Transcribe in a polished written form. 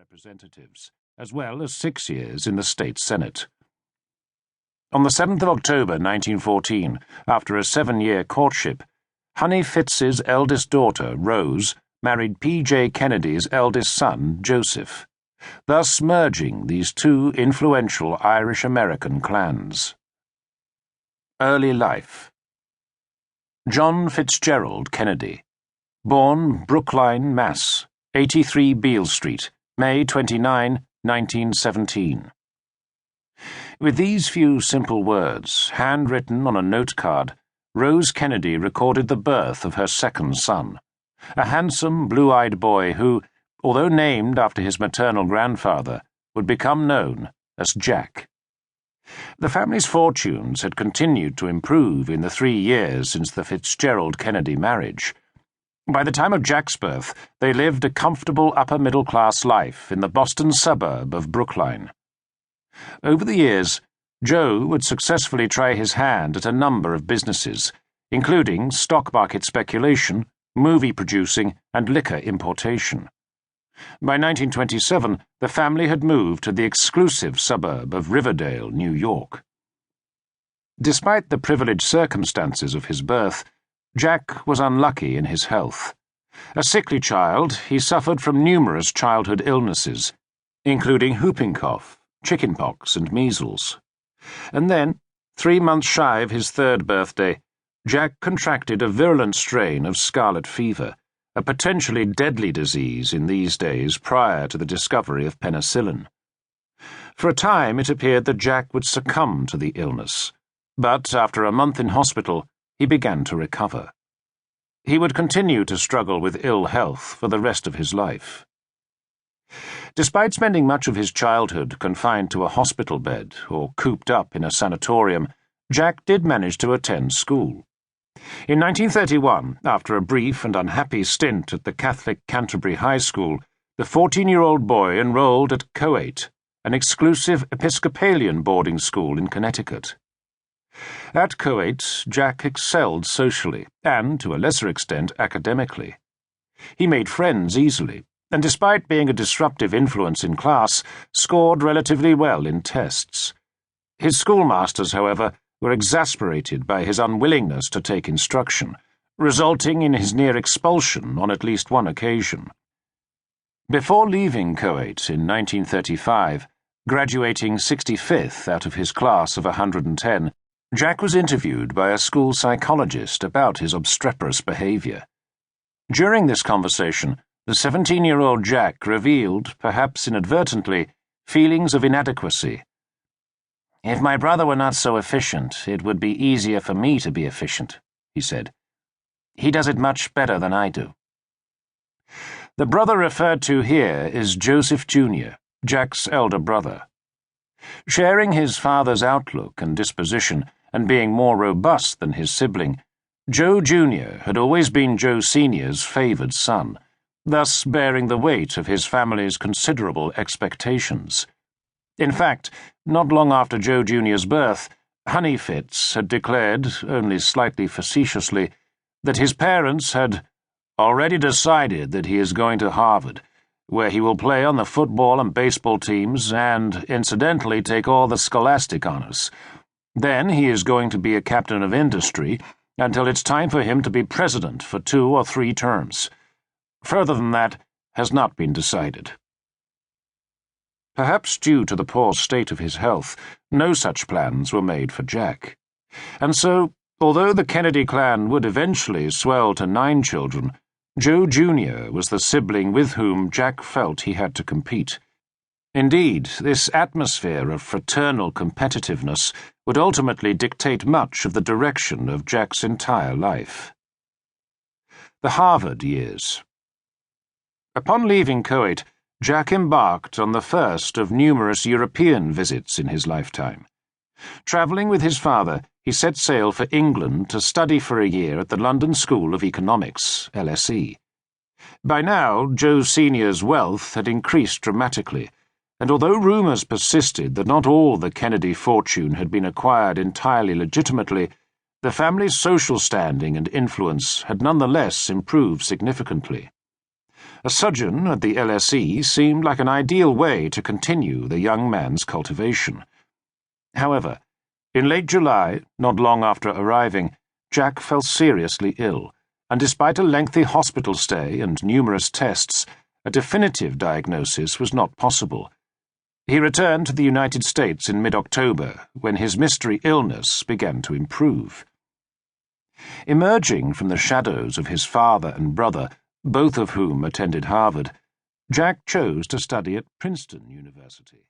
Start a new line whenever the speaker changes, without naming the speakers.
Representatives, as well as 6 years in the state Senate. On the 7th of October 1914, after a 7-year courtship, Honey Fitz's eldest daughter, Rose, married P.J. Kennedy's eldest son, Joseph, thus merging these two influential Irish-American clans. Early life. John Fitzgerald Kennedy, born Brookline, Mass., 83 Beale Street, May 29, 1917. With these few simple words, handwritten on a note card, Rose Kennedy recorded the birth of her second son, a handsome, blue-eyed boy who, although named after his maternal grandfather, would become known as Jack. The family's fortunes had continued to improve in the 3 years since the Fitzgerald Kennedy marriage. By the time of Jack's birth, they lived a comfortable upper-middle-class life in the Boston suburb of Brookline. Over the years, Joe would successfully try his hand at a number of businesses, including stock market speculation, movie producing, and liquor importation. By 1927, the family had moved to the exclusive suburb of Riverdale, New York. Despite the privileged circumstances of his birth, Jack was unlucky in his health. A sickly child, he suffered from numerous childhood illnesses, including whooping cough, chickenpox, and measles. And then, 3 months shy of his 3rd birthday, Jack contracted a virulent strain of scarlet fever, a potentially deadly disease in these days prior to the discovery of penicillin. For a time, it appeared that Jack would succumb to the illness, but after a month in hospital, he began to recover. He would continue to struggle with ill health for the rest of his life. Despite spending much of his childhood confined to a hospital bed or cooped up in a sanatorium, Jack did manage to attend school. In 1931, after a brief and unhappy stint at the Catholic Canterbury High School, the 14-year-old boy enrolled at Coate, an exclusive Episcopalian boarding school in Connecticut. At Coate, Jack excelled socially and, to a lesser extent, academically. He made friends easily, and despite being a disruptive influence in class, scored relatively well in tests. His schoolmasters, however, were exasperated by his unwillingness to take instruction, resulting in his near expulsion on at least one occasion. Before leaving Coate in 1935, graduating 65th out of his class of 110, Jack was interviewed by a school psychologist about his obstreperous behavior. During this conversation, the 17-year-old Jack revealed, perhaps inadvertently, feelings of inadequacy. "If my brother were not so efficient, it would be easier for me to be efficient," he said. "He does it much better than I do." The brother referred to here is Joseph Jr., Jack's elder brother. Sharing his father's outlook and disposition, and being more robust than his sibling, Joe Jr. had always been Joe Sr.'s favored son, thus bearing the weight of his family's considerable expectations. In fact, not long after Joe Jr.'s birth, Honey Fitz had declared, only slightly facetiously, that his parents had already decided that he is going to Harvard, where he will play on the football and baseball teams and, incidentally, take all the scholastic honors. Then he is going to be a captain of industry until it's time for him to be president for 2 or 3 terms. Further than that has not been decided. Perhaps due to the poor state of his health, no such plans were made for Jack. And so, although the Kennedy clan would eventually swell to 9 children, Joe Jr. was the sibling with whom Jack felt he had to compete. Indeed, this atmosphere of fraternal competitiveness would ultimately dictate much of the direction of Jack's entire life. The Harvard years. Upon leaving Coate, Jack embarked on the first of numerous European visits in his lifetime. Travelling with his father, he set sail for England to study for a year at the London School of Economics, LSE. By now, Joe Sr.'s wealth had increased dramatically, and although rumours persisted that not all the Kennedy fortune had been acquired entirely legitimately, the family's social standing and influence had nonetheless improved significantly. A sojourn at the LSE seemed like an ideal way to continue the young man's cultivation. However, in late July, not long after arriving, Jack fell seriously ill, and despite a lengthy hospital stay and numerous tests, a definitive diagnosis was not possible. He returned to the United States in mid-October, when his mystery illness began to improve. Emerging from the shadows of his father and brother, both of whom attended Harvard, Jack chose to study at Princeton University.